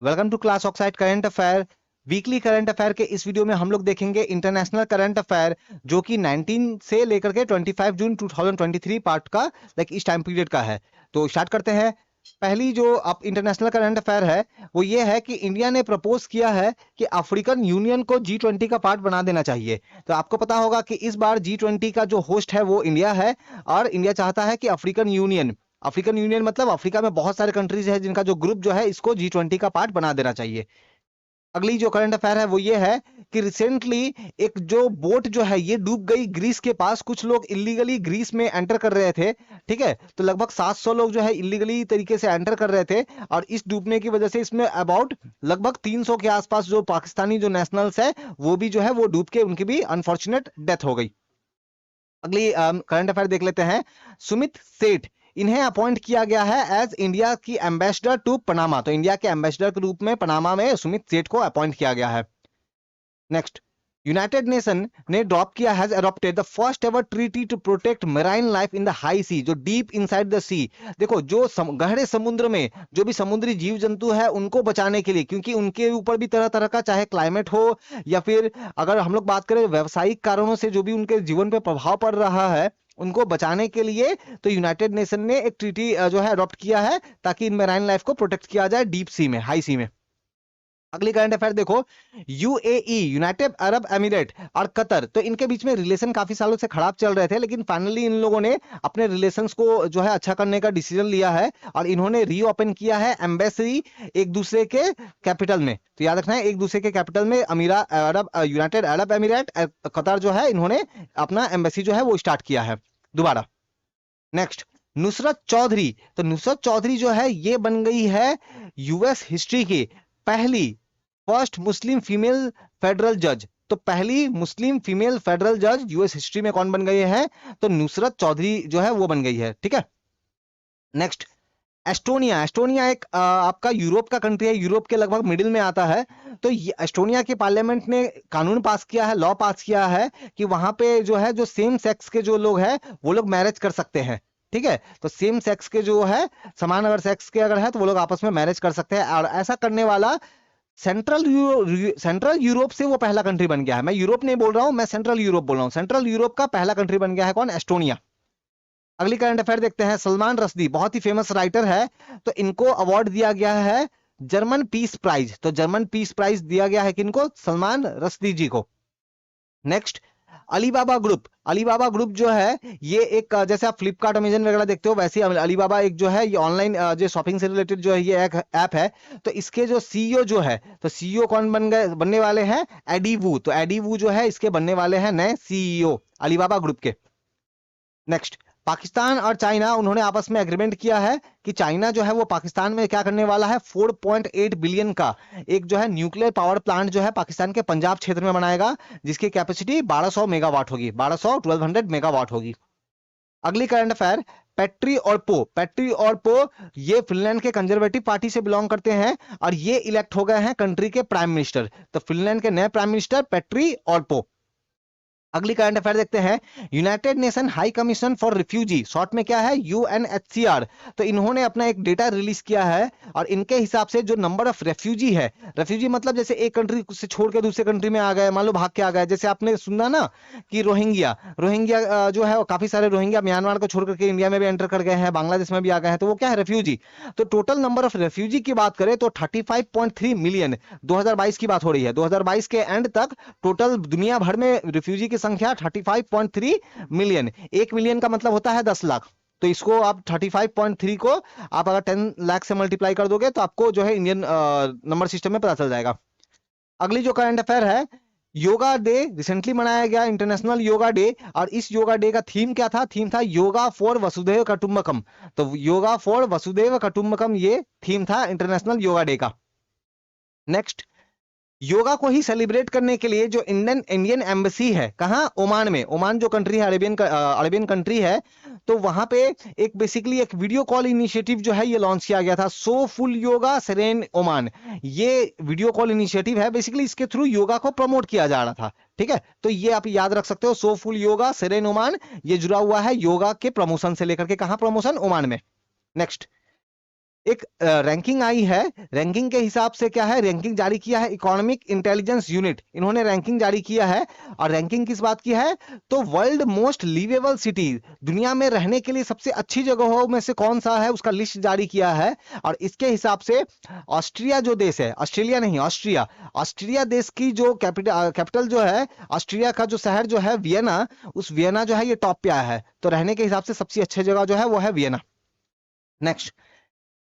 Welcome to class oxide current affair. Weekly current affair के इस video में हम लोग देखेंगे इंटरनेशनल करंट अफेयर, जो कि 19 से लेकर के 25 जून 2023 पार्ट का इस टाइम पीरियड का है। तो स्टार्ट करते हैं। पहली जो आप इंटरनेशनल करंट अफेयर है वो ये है कि इंडिया ने प्रपोज किया है कि अफ्रीकन यूनियन को G20 का पार्ट बना देना चाहिए। तो आपको पता होगा कि इस बार G20 का जो होस्ट है वो इंडिया है, और इंडिया चाहता है कि अफ्रीकन यूनियन मतलब अफ्रीका में बहुत सारे कंट्रीज है जिनका जो ग्रुप जो है इसको G20 का पार्ट बना देना चाहिए। अगली जो करंट अफेयर है वो ये है कि रिसेंटली एक जो बोट जो है ये डूब गई ग्रीस के पास। कुछ लोग इलीगली ग्रीस में एंटर कर रहे थे, ठीक है। तो लगभग 700 लोग जो है इलीगली तरीके से एंटर कर रहे थे, और इस डूबने की वजह से इसमें अबाउट लगभग 300 के आसपास जो पाकिस्तानी जो नेशनल्स है वो भी जो है वो डूब के उनकी भी अनफॉर्चुनेट डेथ हो गई। अगली करंट अफेयर देख लेते हैं। सुमित सेठ, इन्हें अपॉइंट किया गया है एज इंडिया की एम्बेसडर टू पनामा। तो इंडिया के एम्बेसडर के रूप में पनामा में सुमित सेठ को अपॉइंट किया गया है। नेक्स्ट, यूनाइटेड नेशन ने ड्रॉप किया has adopted the first ever treaty to protect marine life in the high sea, जो डीप इनसाइड द सी। देखो, जो गहरे समुद्र में जो भी समुद्री जीव जंतु है उनको बचाने के लिए, क्योंकि उनके ऊपर भी तरह तरह का चाहे क्लाइमेट हो या फिर अगर हम लोग बात करें व्यवसायिक कारणों से जो भी उनके जीवन पे प्रभाव पड़ रहा है उनको बचाने के लिए, तो यूनाइटेड नेशन ने एक ट्रीटी जो है अडॉप्ट किया है ताकि इन मैराइन लाइफ को प्रोटेक्ट किया जाए डीप सी में, हाई सी में। अगली करंट अफेयर देखो। यूएई, यूनाइटेड अरब एमिरेट और कतर, तो इनके बीच में रिलेशन काफी सालों से खराब चल रहे थे, लेकिन फाइनली इन लोगों ने अपने रिलेशंस को जो है अच्छा करने का डिसीजन लिया है और इन्होंने रीओपन किया है एम्बेसी एक दूसरे के कैपिटल में। तो याद रखना है, एक दूसरे के कैपिटल में यूनाइटेड अरब एमिरेट कतर जो है इन्होंने अपना एम्बेसी जो है वो स्टार्ट किया है दोबारा। नेक्स्ट, नुसरत चौधरी, तो नुसरत चौधरी जो है ये बन गई है यूएस हिस्ट्री की पहली फर्स्ट मुस्लिम फीमेल फेडरल जज। तो पहली मुस्लिम फीमेल फेडरल जज यूएस हिस्ट्री में कौन बन गए हैं? तो नुसरत चौधरी जो है वो बन गई है, ठीक है। नेक्स्ट, एस्टोनिया, एस्टोनिया एक आपका यूरोप का कंट्री है, यूरोप के लगभग मिडिल में आता है। तो एस्टोनिया के पार्लियामेंट ने कानून पास किया है, लॉ पास किया है कि वहां पे जो है जो सेम सेक्स के जो लोग हैं वो लोग मैरिज कर सकते हैं, ठीक है। तो सेम सेक्स के जो है, समान अगर सेक्स के अगर है तो वो लोग आपस में मैरिज कर सकते हैं, और ऐसा करने वाला सेंट्रल यूरोप से वो पहला कंट्री बन गया है। मैं यूरोप नहीं बोल रहा हूं, मैं सेंट्रल यूरोप बोल रहा हूं। सेंट्रल यूरोप का पहला कंट्री बन गया है कौन? एस्टोनिया। अगली करंट अफेयर देखते हैं। सलमान रश्दी बहुत ही फेमस राइटर है, तो इनको अवार्ड दिया गया है जर्मन पीस प्राइज। तो जर्मन पीस प्राइज दिया गया है किनको? सलमान रश्दी जी को। Next, Alibaba group, Alibaba group जो है ये एक जैसे आप फ्लिपकार्ट अमेजन वगैरह देखते हो वैसे ही अलीबाबा एक जो है ये ऑनलाइन जो शॉपिंग से रिलेटेड जो है ये एक ऐप है। तो इसके जो सीईओ जो है, तो सीईओ कौन बनने वाले हैं? एडी वू। तो एडी वू जो है इसके बनने वाले हैं नए सीईओ अलीबाबा ग्रुप के। नेक्स्ट, पाकिस्तान और चाइना, उन्होंने आपस में एग्रीमेंट किया है कि चाइना जो है वो पाकिस्तान में क्या करने वाला है? 4.8 बिलियन का एक जो है न्यूक्लियर पावर प्लांट जो है पाकिस्तान के पंजाब क्षेत्र में बनाएगा, जिसकी कैपेसिटी 1200 मेगावाट होगी, 1200 मेगावाट होगी। अगली करंट अफेयर, पेट्री और पो ये फिनलैंड के कंजर्वेटिव पार्टी से बिलोंग करते हैं और ये इलेक्ट हो गए हैं कंट्री के प्राइम मिनिस्टर। तो फिनलैंड के नए प्राइम मिनिस्टर पेट्री और पो। अगली करंट अफेयर देखते हैं। United nation high commission for refugee, short में क्या है? यूएनएचसीआर। तो इन्होंने अपना एक डेटा रिलीज किया है और इनके हिसाब से जो नंबर ऑफ रेफ्यूजी है, रेफ्यूजी मतलब जैसे एक कंट्री से छोड़ के दूसरे कंट्री में आ गए, मान लो भाग के आ गए, जैसे आपने सुना ना कि रोहिंग्या रोहिंग्या जो है काफी सारे रोहिंग्या म्यांमार को छोड़ करके इंडिया में भी एंटर कर गए हैं, बांग्लादेश में भी आ गए हैं, तो वो क्या है? रेफ्यूजी। तो टोटल नंबर ऑफ रेफ्यूजी की बात करें तो 35.3 मिलियन 2022 की बात हो रही है। 2022 के एंड तक टोटल दुनिया भर में रिफ्यूजी की संख्या 35.3 मिलियन। 1 मिलियन का मतलब होता है 10 लाख। तो इसको आप 35.3 को आप अगर 10 लाख से मल्टीप्लाई कर दोगे तो आपको जो है इंडियन नंबर सिस्टम में पता चल जाएगा। अगली जो करंट अफेयर है, योगा डे रिसेंटली मनाया गया, इंटरनेशनल योगा डे। और इस योगा डे का थीम क्या था? थीम था योगा फॉर वसुधैव कुटुंबकम। तो योगा फॉर वसुधैव कुटुंबकम ये थीम था इंटरनेशनल योगा डे का। नेक्स्ट, योगा को ही सेलिब्रेट करने के लिए जो इंडियन एम्बेसी है, कहाँ? ओमान में। ओमान जो कंट्री है, अरेबियन कंट्री है, तो वहां पे एक बेसिकली एक वीडियो कॉल इनिशिएटिव जो है ये लॉन्च किया गया था, सो फुल योगा सेरेन ओमान। ये वीडियो कॉल इनिशिएटिव है, बेसिकली इसके थ्रू योगा को प्रमोट किया जा रहा था, ठीक है। तो ये आप याद रख सकते हो, सो फुल योगा सेरेन ओमान, ये जुड़ा हुआ है योगा के प्रमोशन से लेकर के, कहां प्रमोशन? ओमान में। नेक्स्ट, एक रैंकिंग आई है। रैंकिंग के हिसाब से क्या है, रैंकिंग जारी किया है इकोनॉमिक इंटेलिजेंस यूनिट, इन्होंने रैंकिंग जारी किया है। और रैंकिंग किस बात की है, तो वर्ल्ड मोस्ट लिवेबल सिटी, दुनिया में रहने के लिए सबसे अच्छी जगहों में से कौन सा है उसका लिस्ट जारी किया है। और इसके हिसाब से ऑस्ट्रिया जो देश है, ऑस्ट्रेलिया नहीं ऑस्ट्रिया, ऑस्ट्रिया देश की जो कैपिटल जो है, ऑस्ट्रिया का जो शहर जो है वियना, उस वियना जो है ये टॉप पे आया है। तो रहने के हिसाब से सबसे अच्छी जगह जो है वो है वियना। नेक्स्ट,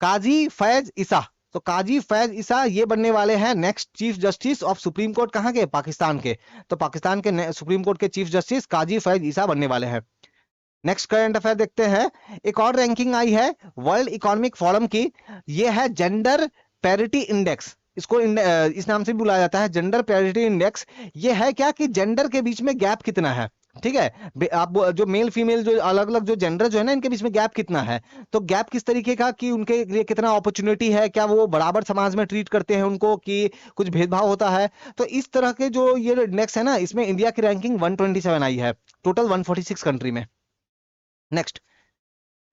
काजी फैज ईसा। तो काजी फैज ईसा ये बनने वाले हैं next chief justice of supreme court, कहां के, पाकिस्तान के। तो पाकिस्तान के सुप्रीम कोर्ट के चीफ जस्टिस काजी फैज ईसा बनने वाले हैं। नेक्स्ट करंट अफेयर देखते हैं। एक और रैंकिंग आई है वर्ल्ड इकोनॉमिक फोरम की, ये है जेंडर पैरिटी इंडेक्स, इसको इस नाम से भी बुलाया जाता है जेंडर पैरिटी इंडेक्स। ये है क्या कि जेंडर के बीच में गैप कितना है, ठीक है, आप जो मेल फीमेल जो अलग अलग जो जेंडर जो है ना, इनके बीच में गैप कितना है। तो गैप किस तरीके का कि उनके लिए कितना अपॉर्चुनिटी है, क्या वो बराबर समाज में ट्रीट करते हैं उनको, कि कुछ भेदभाव होता है। तो इस तरह के जो ये इंडेक्स है ना, इसमें इंडिया की रैंकिंग 127 आई है टोटल 146 कंट्री में। नेक्स्ट,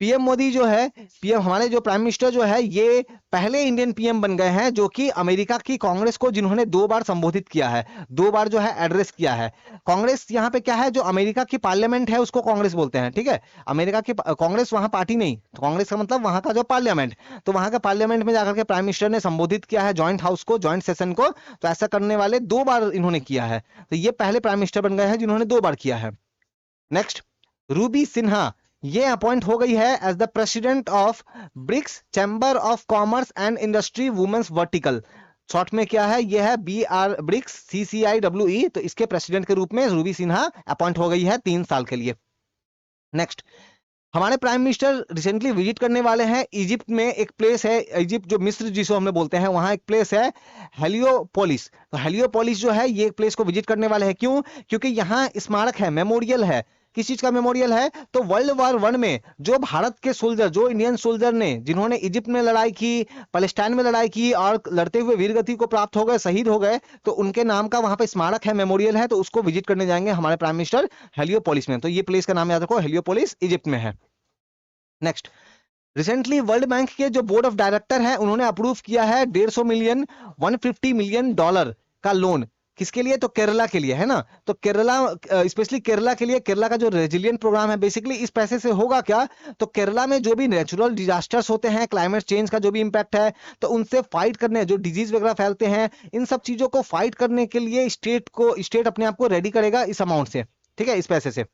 पीएम मोदी जो है, पीएम हमारे जो प्राइम मिनिस्टर जो है, ये पहले इंडियन पीएम बन गए हैं जो कि अमेरिका की कांग्रेस को जिन्होंने 2 बार संबोधित किया है, 2 बार जो है एड्रेस किया है। कांग्रेस यहाँ पे क्या है, जो अमेरिका की पार्लियामेंट है उसको कांग्रेस बोलते हैं, ठीक है। अमेरिका की कांग्रेस वहां पार्टी नहीं, तो कांग्रेस का मतलब वहां का जो पार्लियामेंट, तो वहां का पार्लियामेंट में जाकर के प्राइम मिनिस्टर ने संबोधित किया है ज्वाइंट हाउस को, ज्वाइंट सेशन को। तो ऐसा करने वाले 2 बार इन्होंने किया है, तो ये पहले प्राइम मिनिस्टर बन गए हैं जिन्होंने 2 बार किया है। नेक्स्ट, रूबी सिन्हा, ये अपॉइंट हो गई है as the president of BRICS chamber of commerce and industry women's vertical. Short में क्या है, ये है BR ब्रिक्स CCIWE। तो इसके प्रेसिडेंट के रूप में रूबी सिन्हा अपॉइंट हो गई है 3 साल के लिए। नेक्स्ट, हमारे प्राइम मिनिस्टर रिसेंटली विजिट करने वाले हैं इजिप्ट में, एक प्लेस है इजिप्ट जो मिस्र जिसको हमने बोलते हैं, वहां एक प्लेस है हेलियोपोलिस। तो हेलियोपोलिस जो है ये प्लेस को विजिट करने वाले हैं, क्यों, क्योंकि यहाँ स्मारक है, मेमोरियल है। किस चीज का मेमोरियल है, तो वर्ल्ड वॉर 1 में जो भारत के सोल्जर, जो इंडियन सोल्जर ने, जिन्होंने इजिप्ट में लड़ाई की, पैलेस्टाइन में लड़ाई की और लड़ते हुए वीरगति को प्राप्त हो गए, शहीद हो गए, तो उनके नाम का वहां पे स्मारक है, मेमोरियल है। तो उसको विजिट करने जाएंगे हमारे प्राइम मिनिस्टर हेलियोपोलिस में। तो ये प्लेस का नाम याद रखो, हेलियोपोलिस इजिप्ट में है। नेक्स्ट, रिसेंटली वर्ल्ड बैंक के जो बोर्ड ऑफ डायरेक्टर है उन्होंने अप्रूव किया है 150 मिलियन $150 मिलियन का लोन। किसके लिए, तो केरला के लिए, है ना। तो केरला, स्पेशली केरला के लिए, केरला का जो रेजिलियंट प्रोग्राम है, बेसिकली इस पैसे से होगा क्या, तो केरला में जो भी नेचुरल डिजास्टर्स होते हैं, क्लाइमेट चेंज का जो भी इंपैक्ट है, तो उनसे फाइट करने, जो डिजीज वगैरह फैलते हैं, इन सब चीजों को फाइट करने के लिए स्टेट अपने आप को रेडी करेगा इस अमाउंट से, ठीक है, इस पैसे से।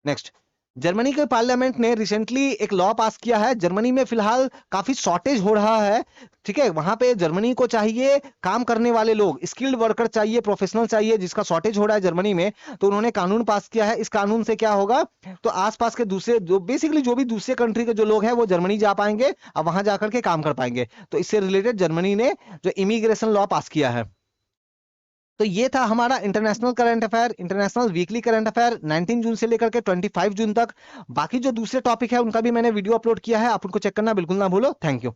नेक्स्ट, जर्मनी के पार्लियामेंट ने रिसेंटली एक लॉ पास किया है। जर्मनी में फिलहाल काफी शॉर्टेज हो रहा है, ठीक है, वहां पे जर्मनी को चाहिए काम करने वाले लोग, स्किल्ड वर्कर चाहिए, प्रोफेशनल चाहिए, जिसका शॉर्टेज हो रहा है जर्मनी में। तो उन्होंने कानून पास किया है। इस कानून से क्या होगा, तो आसपास के दूसरे जो बेसिकली जो भी दूसरे कंट्री के जो लोग हैं वो जर्मनी जा पाएंगे और वहां जाकर के काम कर पाएंगे। तो इससे रिलेटेड जर्मनी ने जो इमिग्रेशन लॉ पास किया है। तो ये था हमारा international current affair, international weekly current affair 19 जून से लेकर के 25 जून तक। बाकी जो दूसरे टॉपिक है उनका भी मैंने वीडियो अपलोड किया है, आप उनको चेक करना बिल्कुल ना भूलो। Thank you.